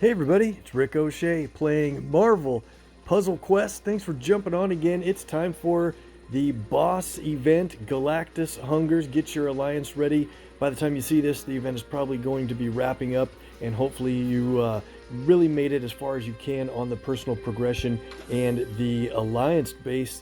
Hey everybody, it's Rick OShay playing Marvel Puzzle Quest. Thanks for jumping on again. It's time for the boss event, Galactus Hungers. Get your alliance ready. By the time you see this, the event is probably going to be wrapping up, and hopefully you really made it as far as you can on the personal progression and the alliance-based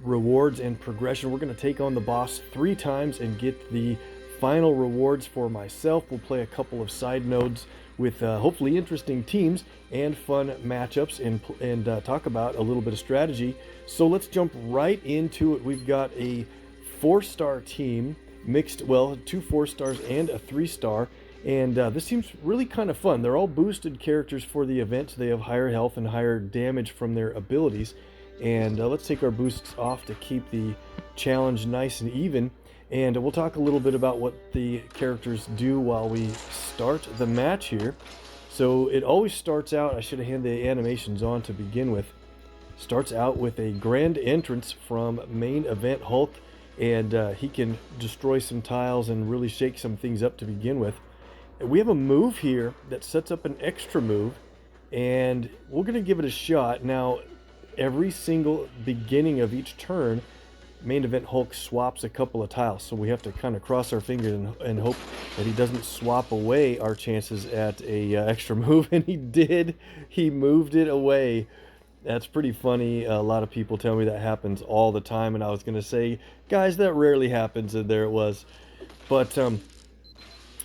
rewards and progression. We're going to take on the boss 3 times and get the final rewards for myself. We'll play a couple of side nodes with hopefully interesting teams and fun matchups and talk about a little bit of strategy. So let's jump right into it. We've got a 4-star team mixed, well, 2 4-stars and a 3-star. And this seems really kind of fun. They're all boosted characters for the event, so they have higher health and higher damage from their abilities. And let's take our boosts off to keep the challenge nice and even. And we'll talk a little bit about what the characters do while we start the match here. So it always starts out, I should have handed the animations on to begin with. Starts out with a grand entrance from main event Hulk, and he can destroy some tiles and really shake some things up to begin with. And we have a move here that sets up an extra move, and we're going to give it a shot. Now, every single beginning of each turn, main event Hulk swaps a couple of tiles, so we have to kind of cross our fingers and hope that he doesn't swap away our chances at a extra move. And he did. He moved it away. That's pretty funny. A lot of people tell me that happens all the time, and I was going to say, guys, that rarely happens, and there it was. But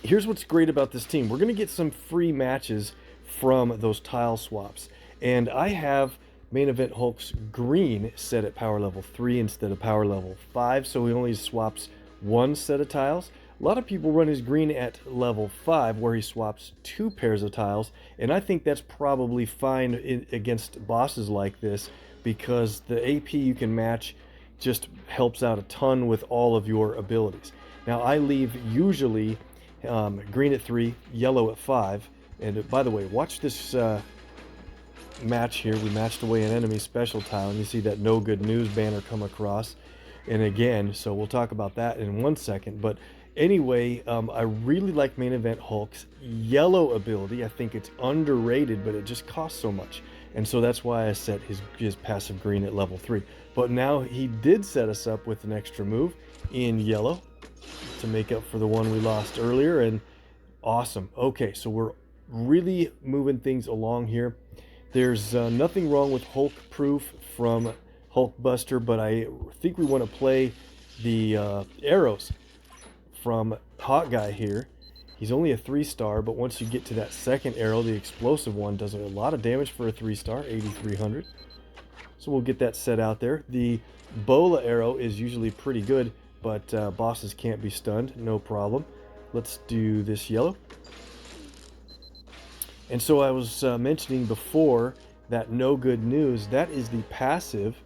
here's what's great about this team. We're going to get some free matches from those tile swaps, and I have main event Hulk's green set at power level 3 instead of power level 5, so he only swaps 1 set of tiles. A lot of people run his green at level 5, where he swaps 2 pairs of tiles, and I think that's probably fine against bosses like this, because the AP you can match just helps out a ton with all of your abilities. Now, I leave usually green at 3, yellow at 5, and by the way, watch this match here. We matched away an enemy special tile, and you see that no good news banner come across, and again, so we'll talk about that in 1 second. But anyway, I really like main event Hulk's yellow ability. I think it's underrated, but it just costs so much, and so that's why I set his passive green at level 3. But now he did set us up with an extra move in yellow to make up for the one we lost earlier, and awesome. Okay, so we're really moving things along here. There's nothing wrong with Hulk Proof from Hulkbuster, but I think we want to play the arrows from Hawkeye here. He's only a 3-star, but once you get to that second arrow, the explosive one does a lot of damage for a 3-star, 8,300. So we'll get that set out there. The Bola arrow is usually pretty good, but bosses can't be stunned, no problem. Let's do this yellow. And so I was mentioning before that no good news, that is the passive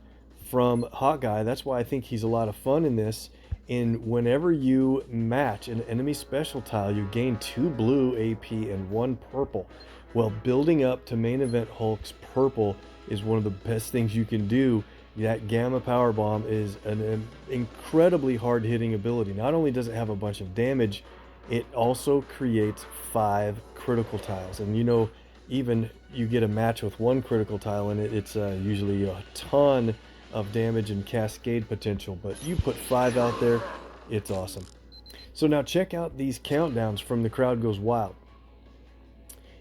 from Hawkeye. That's why I think he's a lot of fun in this. And whenever you match an enemy special tile, you gain 2 blue AP and 1 purple. Well, building up to main event Hulk's purple is one of the best things you can do. That Gamma Power Bomb is an incredibly hard-hitting ability. Not only does it have a bunch of damage, it also creates 5 critical tiles, and you know, even you get a match with 1 critical tile in it, it's usually a ton of damage and cascade potential, but you put 5 out there, it's awesome. So now check out these countdowns from The Crowd Goes Wild.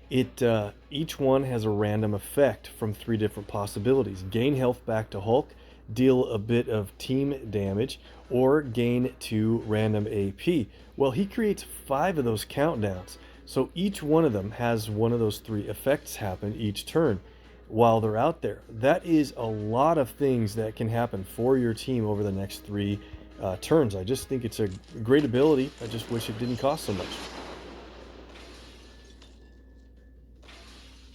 Each one has a random effect from 3 different possibilities. Gain health back to Hulk, deal a bit of team damage, or gain 2 random AP. Well, he creates 5 of those countdowns, so each one of them has one of those 3 effects happen each turn while they're out there. That is a lot of things that can happen for your team over the next 3 turns. I just think it's a great ability. I just wish it didn't cost so much.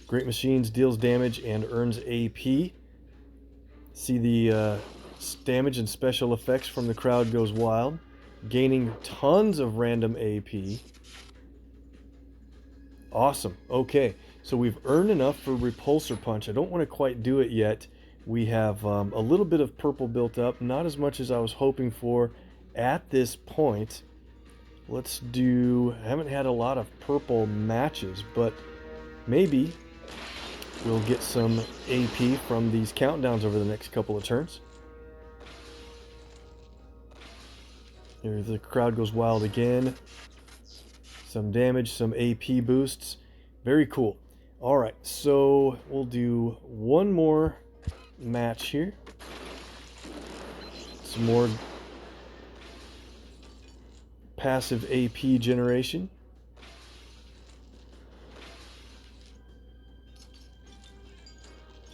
Great Machines deals damage and earns AP. See the damage and special effects from The Crowd Goes Wild. Gaining tons of random AP. Awesome. Okay, so we've earned enough for Repulsor Punch. I don't want to quite do it yet. We have a little bit of purple built up, not as much as I was hoping for at this point. Let's do, I haven't had a lot of purple matches, but maybe we'll get some AP from these countdowns over the next couple of turns. Here the crowd goes wild again. Some damage, some AP boosts. Very cool. Alright, so we'll do one more match here. Some more passive AP generation.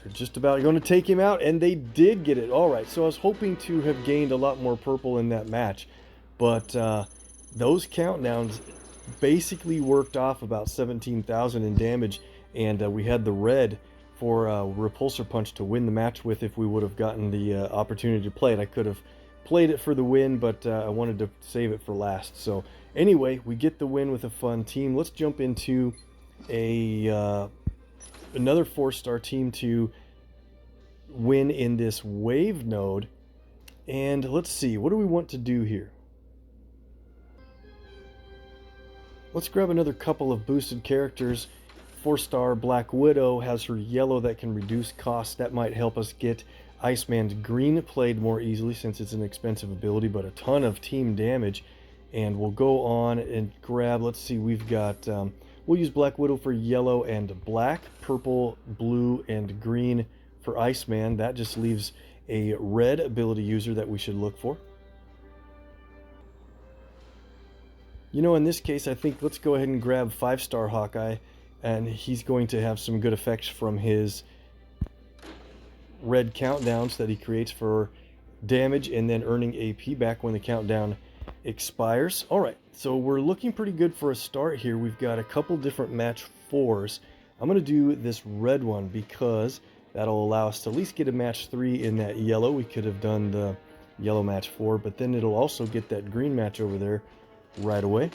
They're just about going to take him out, and they did get it. Alright, so I was hoping to have gained a lot more purple in that match, but those countdowns basically worked off about 17,000 in damage, and we had the red for Repulsor Punch to win the match with if we would have gotten the opportunity to play it. I could have played it for the win, but I wanted to save it for last. So anyway, we get the win with a fun team. Let's jump into another 4-star team to win in this wave node. And let's see, what do we want to do here? Let's grab another couple of boosted characters. 4-star Black Widow has her yellow that can reduce costs. That might help us get Iceman's green played more easily since it's an expensive ability, but a ton of team damage. And we'll go on and grab, let's see, we've got, we'll use Black Widow for yellow and black, purple, blue, and green for Iceman. That just leaves a red ability user that we should look for. You know, in this case, I think let's go ahead and grab 5-star Hawkeye, and he's going to have some good effects from his red countdowns that he creates for damage and then earning AP back when the countdown expires. Alright, so we're looking pretty good for a start here. We've got a couple different match 4s. I'm going to do this red one because that'll allow us to at least get a match 3 in that yellow. We could have done the yellow match 4, but then it'll also get that green match over there right away.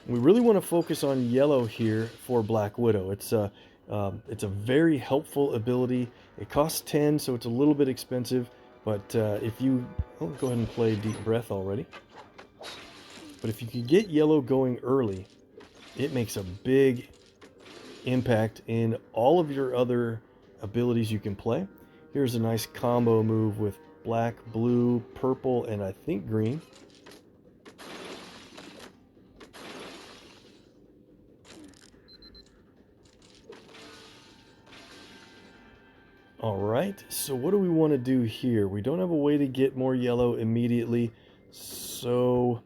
We really want to focus on yellow here for Black Widow. It's a very helpful ability. It costs 10, so it's a little bit expensive, but if you... I'll go ahead and play Deep Breath already. But if you can get yellow going early, it makes a big impact in all of your other abilities you can play. Here's a nice combo move with black, blue, purple, and I think green. Alright, so what do we want to do here? We don't have a way to get more yellow immediately, so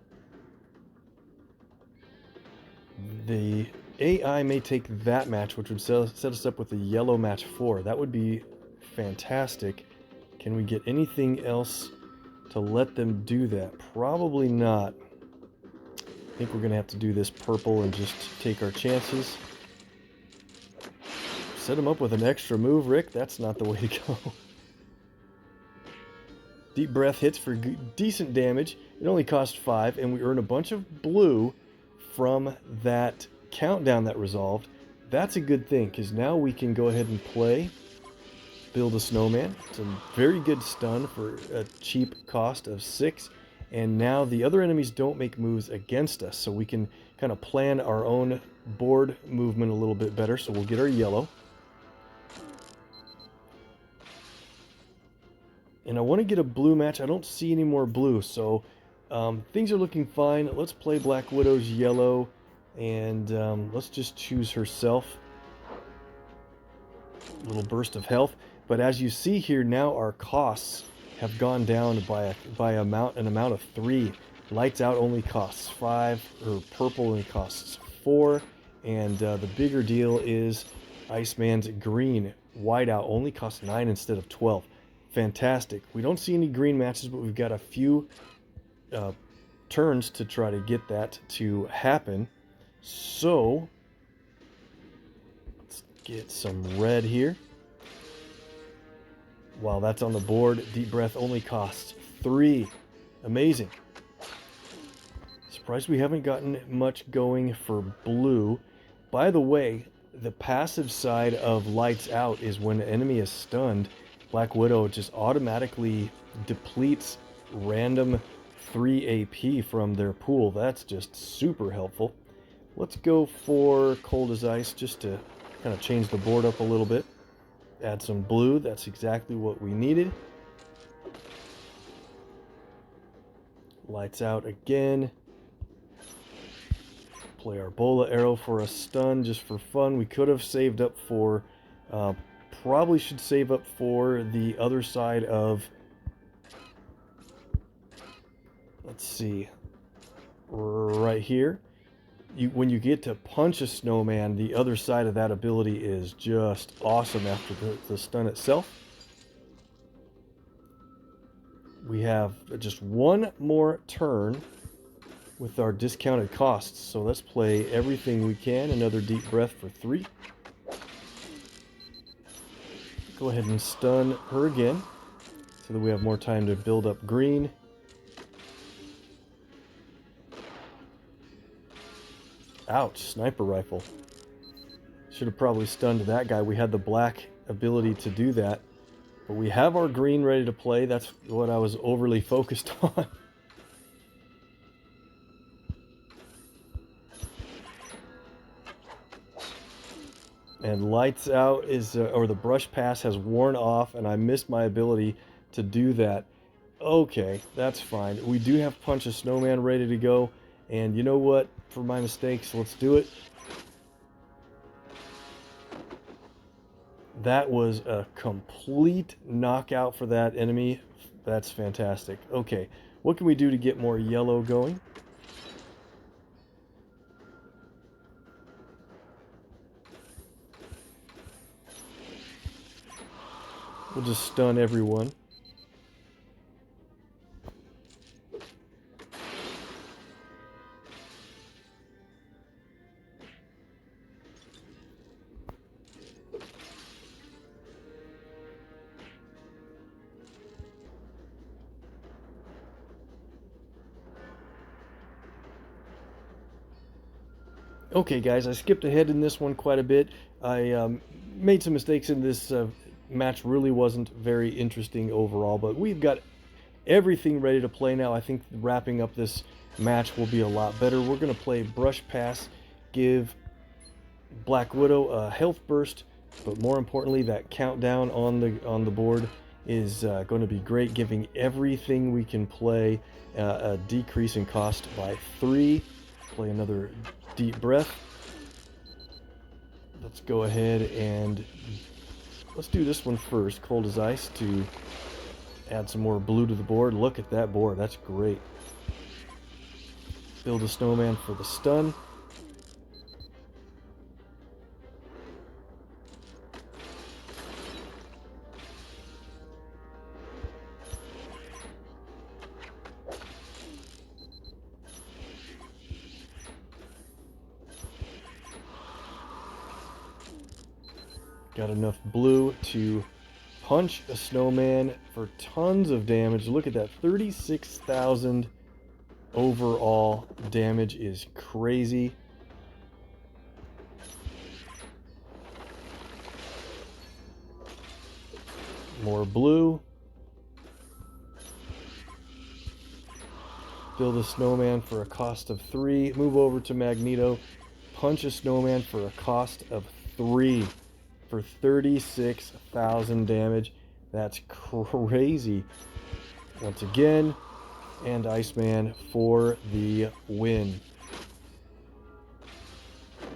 the AI may take that match, which would set us up with a yellow match 4. That would be fantastic. Can we get anything else to let them do that? Probably not. I think we're going to have to do this purple and just take our chances. Set him up with an extra move, Rick. That's not the way to go. Deep Breath hits for decent damage. It only costs 5, and we earn a bunch of blue from that countdown that resolved. That's a good thing, because now we can go ahead and play Build a Snowman. It's a very good stun for a cheap cost of 6. And now the other enemies don't make moves against us, so we can kind of plan our own board movement a little bit better. So we'll get our yellow. And I want to get a blue match. I don't see any more blue, so things are looking fine. Let's play Black Widow's yellow, and let's just choose herself. A little burst of health. But as you see here, now our costs have gone down by an amount of 3. Lights Out only costs 5, or purple only costs 4, and the bigger deal is Iceman's green whiteout only costs 9 instead of 12. Fantastic. We don't see any green matches, but we've got a few turns to try to get that to happen. So let's get some red here. While that's on the board, Deep Breath only costs 3. Amazing. Surprised we haven't gotten much going for blue. By the way, the passive side of Lights Out is when the enemy is stunned, Black Widow just automatically depletes random 3 AP from their pool. That's just super helpful. Let's go for Cold as Ice just to kind of change the board up a little bit. Add some blue. That's exactly what we needed. Lights out again. Play our Bola Arrow for a stun just for fun. We could have saved up for, probably should save up for the other side of, let's see, right here. When you get to punch a snowman, the other side of that ability is just awesome after the stun itself. We have just one more turn with our discounted costs, so let's play everything we can. Another deep breath for 3. Go ahead and stun her again so that we have more time to build up green. Ouch, sniper rifle. Should have probably stunned that guy. We had the black ability to do that. But we have our green ready to play. That's what I was overly focused on. And lights out is, or the brush pass has worn off, and I missed my ability to do that. Okay, that's fine. We do have Punch a Snowman ready to go. And you know what? For my mistakes, let's do it. That was a complete knockout for that enemy. That's fantastic. Okay, what can we do to get more yellow going? We'll just stun everyone. Okay, guys, I skipped ahead in this one quite a bit. I made some mistakes in this match. Really wasn't very interesting overall, but we've got everything ready to play now. I think wrapping up this match will be a lot better. We're going to play Brush Pass, give Black Widow a health burst, but more importantly, that countdown on the board is going to be great, giving everything we can play a decrease in cost by 3. Play another deep breath. Let's go ahead and let's do this one first, Cold as Ice, to add some more blue to the board. Look at that board, that's great. Build a snowman for the stun. Got enough blue to punch a snowman for tons of damage. Look at that, 36,000 overall damage is crazy. More blue. Build a snowman for a cost of 3. Move over to Magneto. Punch a snowman for a cost of 3. For 36,000 damage. That's crazy. Once again, and Iceman for the win.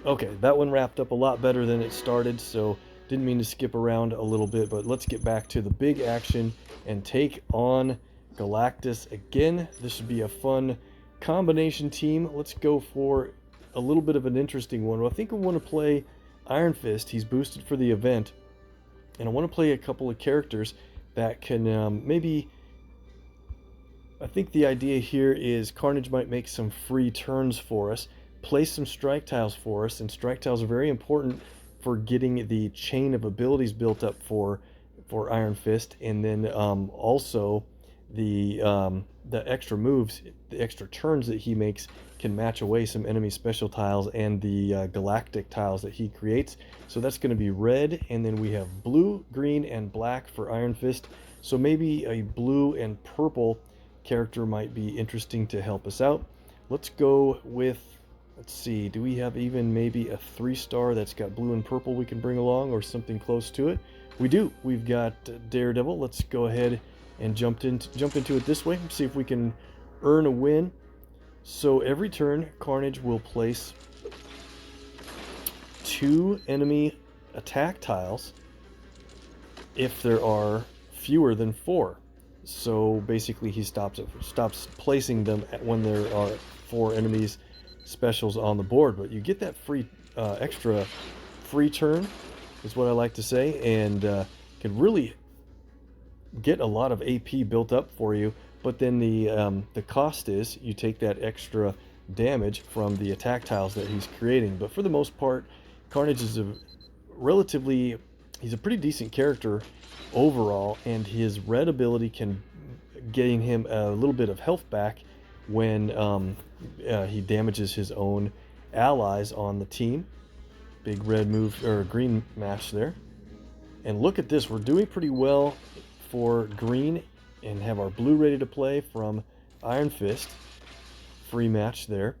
Okay, that one wrapped up a lot better than it started, so didn't mean to skip around a little bit, but let's get back to the big action and take on Galactus again. This should be a fun combination team. Let's go for a little bit of an interesting one. I think I want to play Iron Fist. He's boosted for the event, and I want to play a couple of characters that can maybe, I think the idea here is Carnage might make some free turns for us, place some strike tiles for us, and strike tiles are very important for getting the chain of abilities built up for Iron Fist, and then also the extra moves, the extra turns that he makes can match away some enemy special tiles and the galactic tiles that he creates. So that's going to be red, and then we have blue, green, and black for Iron Fist. So maybe a blue and purple character might be interesting to help us out. Let's Let's see, do we have even maybe a 3-star that's got blue and purple we can bring along, or something close to it? We do. We've got Daredevil. Let's go ahead and jump into it this way. See if we can earn a win. So every turn, Carnage will place 2 enemy attack tiles if there are fewer than 4. So basically he stops placing them when there are 4 enemies specials on the board. But you get that free extra free turn, is what I like to say, and can really get a lot of AP built up for you. But then the cost is you take that extra damage from the attack tiles that he's creating. But for the most part, Carnage is he's a pretty decent character overall, and his red ability can gain him a little bit of health back when he damages his own allies on the team. Big red move, or green match there. And look at this, we're doing pretty well for green, and have our blue ready to play from Iron Fist. Free match there.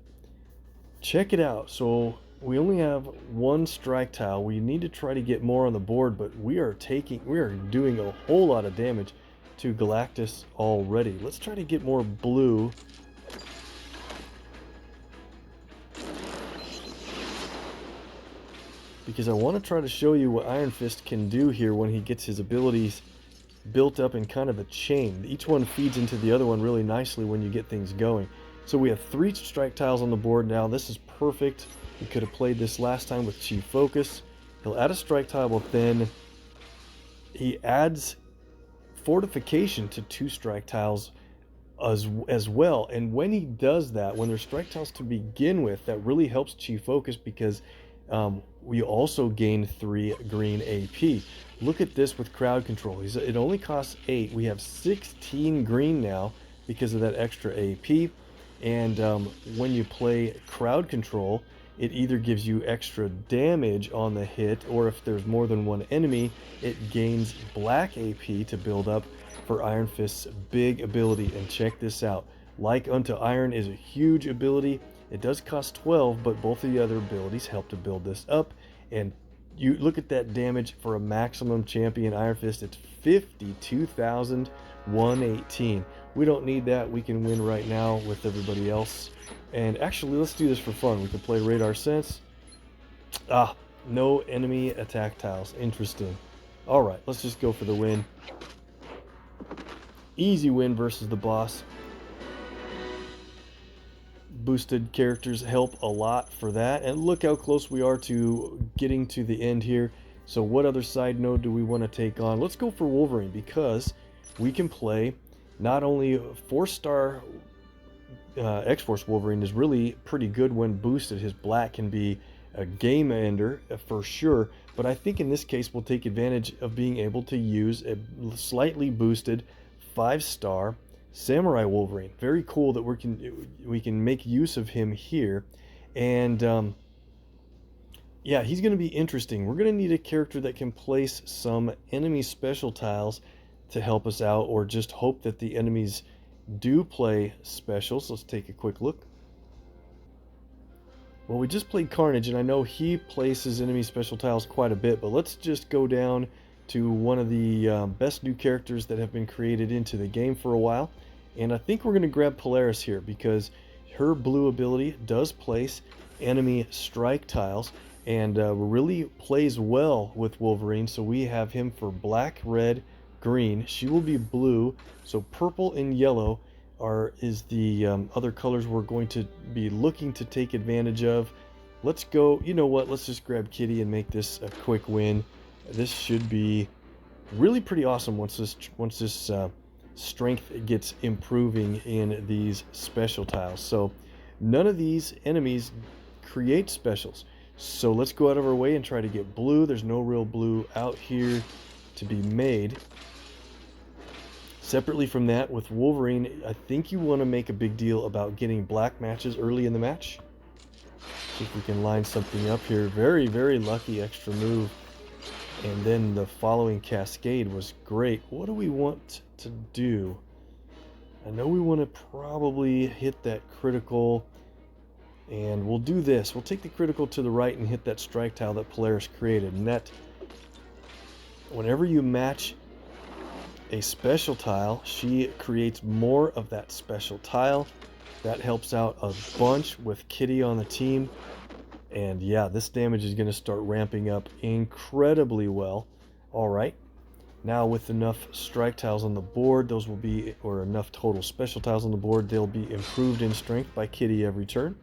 Check it out. So we only have 1 strike tile. We need to try to get more on the board, but we are doing a whole lot of damage to Galactus already. Let's try to get more blue. Because I want to try to show you what Iron Fist can do here when he gets his abilities built up in kind of a chain. Each one feeds into the other one really nicely when you get things going. So we have 3 strike tiles on the board now. This is perfect. We could have played this last time with Chief Focus. He'll add a strike tile, but then he adds fortification to 2 strike tiles as well. And when he does that, when there's strike tiles to begin with, that really helps Chief Focus, because we also gain 3 green AP. Look at this with crowd control. It only costs 8. We have 16 green now because of that extra AP. And when you play crowd control, it either gives you extra damage on the hit, or if there's more than 1 enemy, it gains black AP to build up for Iron Fist's big ability. And check this out. Like Unto Iron is a huge ability. It does cost 12, but both of the other abilities help to build this up. And you look at that damage for a maximum champion Iron Fist. It's 52,118. We don't need that. We can win right now with everybody else. And actually, let's do this for fun. We can play Radar Sense. No enemy attack tiles. Interesting. All right, let's just go for the win. Easy win versus the boss. Boosted characters help a lot for that. And look how close we are to getting to the end here. So what other side node do we want to take on? Let's go for Wolverine, because we can play not only 4-star X-Force Wolverine is really pretty good when boosted. His black can be a game ender for sure, but I think in this case we'll take advantage of being able to use a slightly boosted 5-star Samurai Wolverine. Very cool that we can make use of him here. And yeah, he's going to be interesting. We're going to need a character that can place some enemy special tiles to help us out, or just hope that the enemies do play specials. Let's take a quick look. Well, we just played Carnage, and I know he places enemy special tiles quite a bit, but let's just go down to one of the best new characters that have been created into the game for a while. And I think we're going to grab Polaris here, because her blue ability does place enemy strike tiles, and really plays well with Wolverine. So we have him for black, red, green. She will be blue, so purple and yellow is the other colors we're going to be looking to take advantage of. Let's go, you know what, let's just grab Kitty and make this a quick win. This should be really pretty awesome once this strength gets improving in these special tiles. So none of these enemies create specials, so let's go out of our way and try to get blue. There's no real blue out here to be made. Separately from that, with Wolverine, I think you want to make a big deal about getting black matches early in the match. See if we can line something up here. Very, very lucky extra move. And then the following cascade was great. What do we want to do? I know we want to probably hit that critical And we'll do this. We'll take the critical to the right and hit that strike tile that Polaris created. And that, whenever you match a special tile, she creates more of that special tile. That helps out a bunch with Kitty on the team. And yeah, this damage is going to start ramping up incredibly well. All right. Now with enough strike tiles on the board, those will be, or enough total special tiles on the board, they'll be improved in strength by Kitty every turn.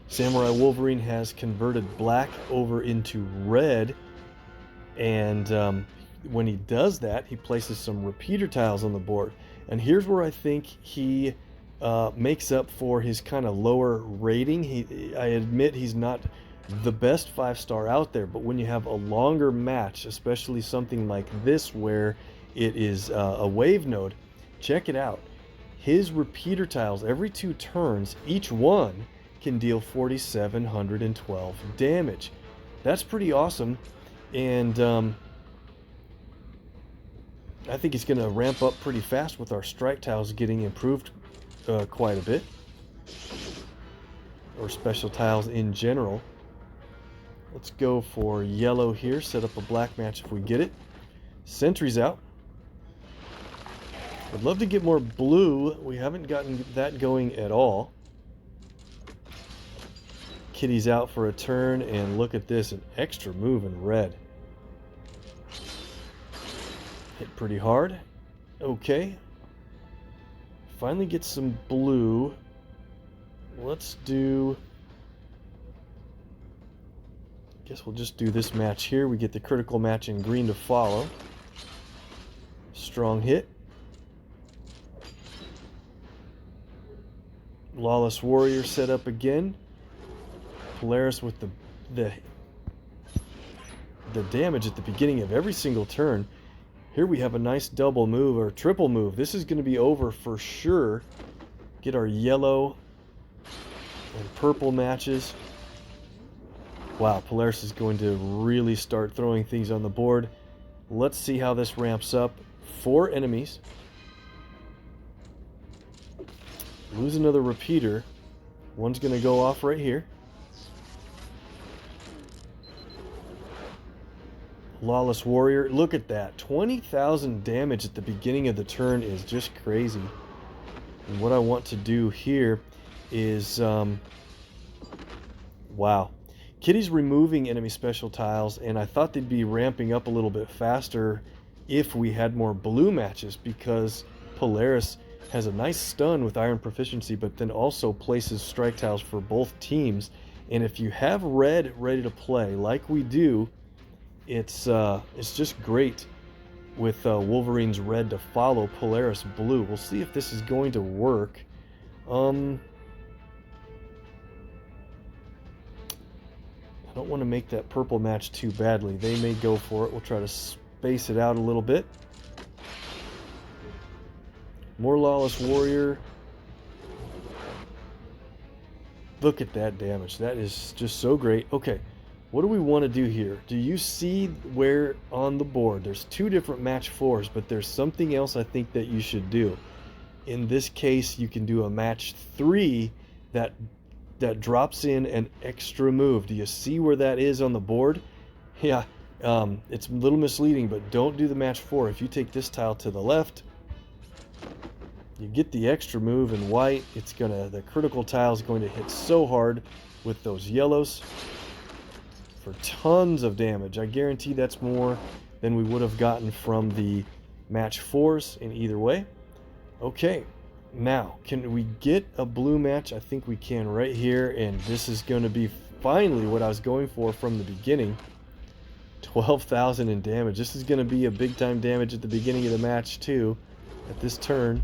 Samurai Wolverine has converted black over into red, and when he does that, he places some repeater tiles on the board. And here's where I think he makes up for his kind of lower rating. I admit he's not the best 5-star out there, but when you have a longer match, especially something like this where it is a wave node, check it out. His repeater tiles every 2 turns, each one can deal 4,712 damage. That's pretty awesome, and I think it's going to ramp up pretty fast with our strike tiles getting improved quite a bit, or special tiles in general. Let's go for yellow here, set up a black match if we get it. Sentry's out. I'd love to get more blue. We haven't gotten that going at all. Kitty's out for a turn, and look at this, an extra move in red. Hit pretty hard. Okay. Finally get some blue. Let's do... guess we'll just do this match here. We get the critical match in green to follow. Strong hit. Lawless Warrior set up again. Polaris with the damage at the beginning of every single turn. Here we have a nice double move or triple move. This is going to be over for sure. Get our yellow and purple matches. Wow, Polaris is going to really start throwing things on the board. Let's see how this ramps up. 4 enemies. Lose another repeater. One's going to go off right here. Lawless Warrior, look at that. 20,000 damage at the beginning of the turn is just crazy. And what I want to do here is, wow. Kitty's removing enemy special tiles, and I thought they'd be ramping up a little bit faster if we had more blue matches, because Polaris has a nice stun with iron proficiency, but then also places strike tiles for both teams. And if you have red ready to play, like we do, it's just great with Wolverine's red to follow Polaris blue. We'll see if this is going to work. I don't want to make that purple match too badly. They may go for it. We'll try to space it out a little bit. More Lawless Warrior. Look at that damage. That is just so great. Okay. What do we want to do here? Do you see where on the board there's 2 different match 4s, but there's something else I think that you should do. In this case, you can do a match 3 that drops in an extra move. Do you see where that is on the board? Yeah, it's a little misleading, but don't do the match 4. If you take this tile to the left, you get the extra move in white. The critical tile is going to hit so hard with those yellows for tons of damage. I guarantee that's more than we would have gotten from the match 4s in either way. Okay, now can we get a blue match? I think we can right here, and this is going to be finally what I was going for from the beginning. 12,000 in damage. This is going to be a big time damage at the beginning of the match too, at this turn.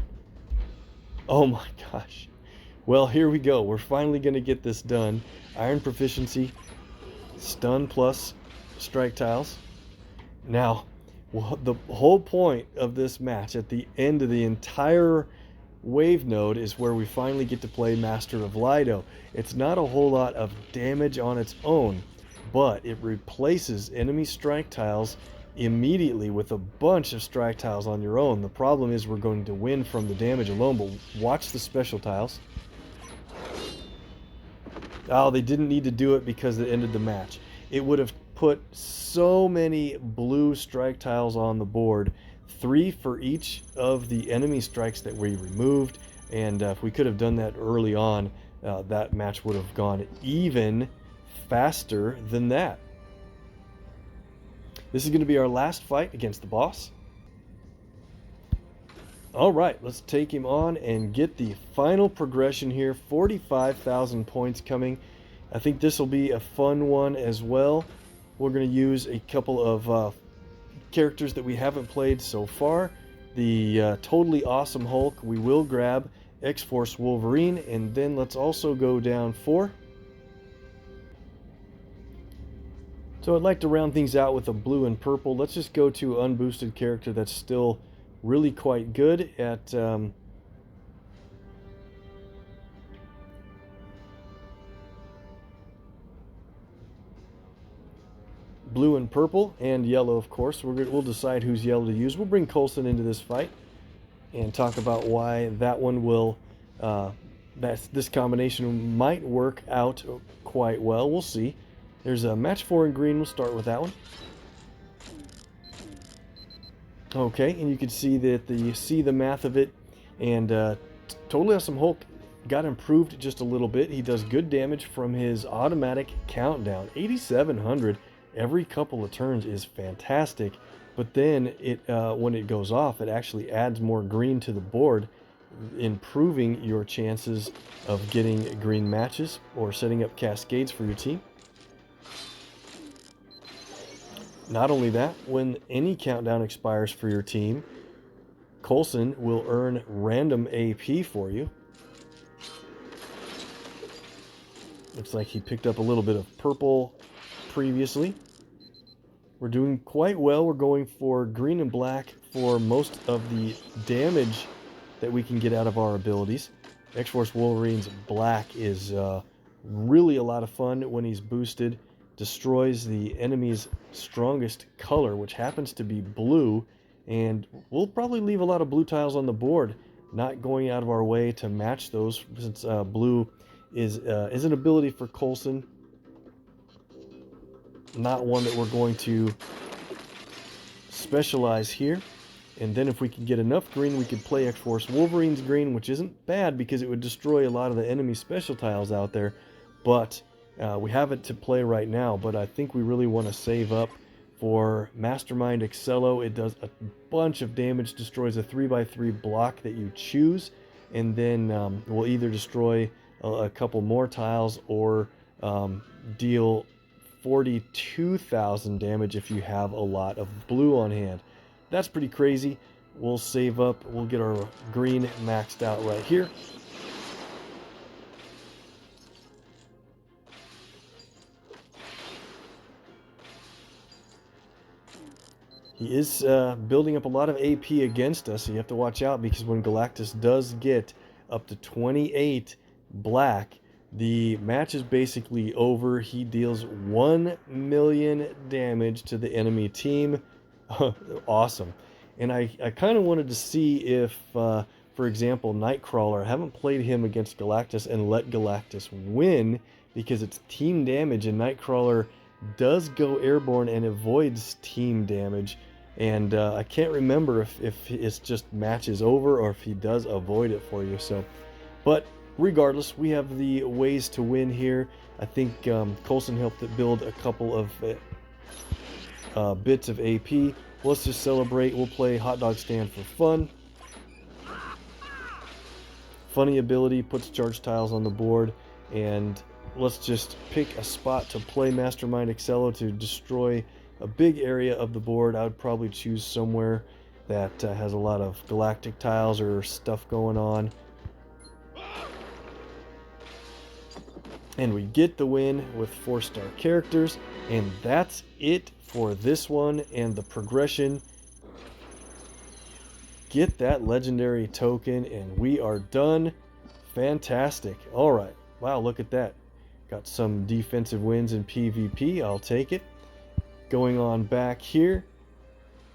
Oh my gosh. Well, here we go. We're finally going to get this done. Iron proficiency, stun plus strike tiles. Now, the whole point of this match at the end of the entire wave node is where we finally get to play Master of Lido. It's not a whole lot of damage on its own, but it replaces enemy strike tiles immediately with a bunch of strike tiles on your own. The problem is we're going to win from the damage alone, but watch the special tiles. Oh, they didn't need to do it because it ended the match. It would have put so many blue strike tiles on the board, 3 for each of the enemy strikes that we removed, and if we could have done that early on, that match would have gone even faster than that. This is going to be our last fight against the boss. Alright, let's take him on and get the final progression here. 45,000 points coming. I think this will be a fun one as well. We're going to use a couple of characters that we haven't played so far. The totally awesome Hulk. We will grab X-Force Wolverine, and then let's also go down 4. So I'd like to round things out with a blue and purple. Let's just go to an unboosted character that's still really quite good at blue and purple, and yellow, of course. We'll decide who's yellow to use. We'll bring Coulson into this fight and talk about why that one will this combination might work out quite well. We'll see. There's a match 4 in green. We'll start with that one. Okay, and you can see that you see the math of it, and Totally Awesome Hulk got improved just a little bit. He does good damage from his automatic countdown. 8,700 every couple of turns is fantastic, but then when it goes off, it actually adds more green to the board, improving your chances of getting green matches or setting up cascades for your team. Not only that, when any countdown expires for your team, Coulson will earn random AP for you. Looks like he picked up a little bit of purple previously. We're doing quite well. We're going for green and black for most of the damage that we can get out of our abilities. X-Force Wolverine's black is really a lot of fun when he's boosted. Destroys the enemy's strongest color, which happens to be blue, and we'll probably leave a lot of blue tiles on the board, not going out of our way to match those, since blue is an ability for Coulson, not one that we're going to specialize here. And then if we can get enough green, we could play X-Force Wolverine's green, which isn't bad because it would destroy a lot of the enemy special tiles out there, but we have it to play right now. But I think we really want to save up for Mastermind Excello. It does a bunch of damage, destroys a 3x3 block that you choose, and then will either destroy a couple more tiles or deal 42,000 damage if you have a lot of blue on hand. That's pretty crazy. We'll save up. We'll get our green maxed out right here. He is building up a lot of AP against us, so you have to watch out, because when Galactus does get up to 28 black, the match is basically over. He deals 1 million damage to the enemy team. Awesome. And I kind of wanted to see if, for example, Nightcrawler, I haven't played him against Galactus and let Galactus win, because it's team damage, and Nightcrawler does go airborne and avoids team damage. And I can't remember if it's just match is over or if he does avoid it for you. So, but regardless, we have the ways to win here. I think Coulson helped build a couple of bits of AP. Let's just celebrate. We'll play Hot Dog Stand for fun. Funny ability, puts charge tiles on the board, and let's just pick a spot to play Mastermind Excello to destroy a big area of the board. I would probably choose somewhere that has a lot of galactic tiles or stuff going on. And we get the win with 4-star characters, and that's it for this one and the progression. Get that legendary token and we are done. Fantastic. All right. Wow, look at that. Got some defensive wins in PvP. I'll take it. Going on back here,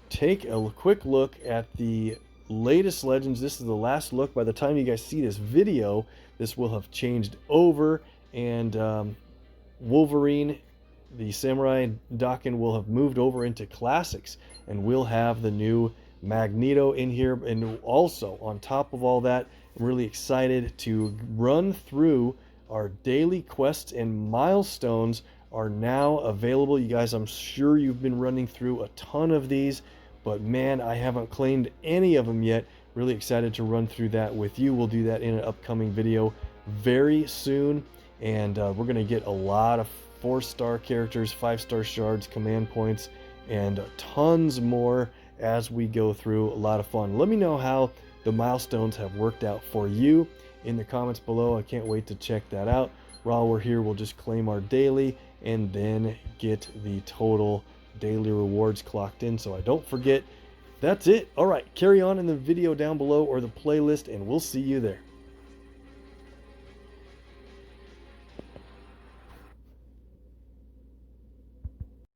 take a quick look at the latest legends. This is the last look. By the time you guys see this video, this will have changed over, and Wolverine, the Samurai Daken, will have moved over into classics, and we'll have the new Magneto in here. And also on top of all that, I'm really excited to run through our daily quests and milestones are now available. You guys, I'm sure you've been running through a ton of these, but man, I haven't claimed any of them yet. Really excited to run through that with you. We'll do that in an upcoming video very soon, and we're going to get a lot of 4-star characters, 5-star shards, command points, and tons more as we go through. A lot of fun. Let me know how the milestones have worked out for you in the comments below. I can't wait to check that out. While we're here, we'll just claim our daily and then get the total daily rewards clocked in so I don't forget. That's it. All right, carry on in the video down below or the playlist, and we'll see you there.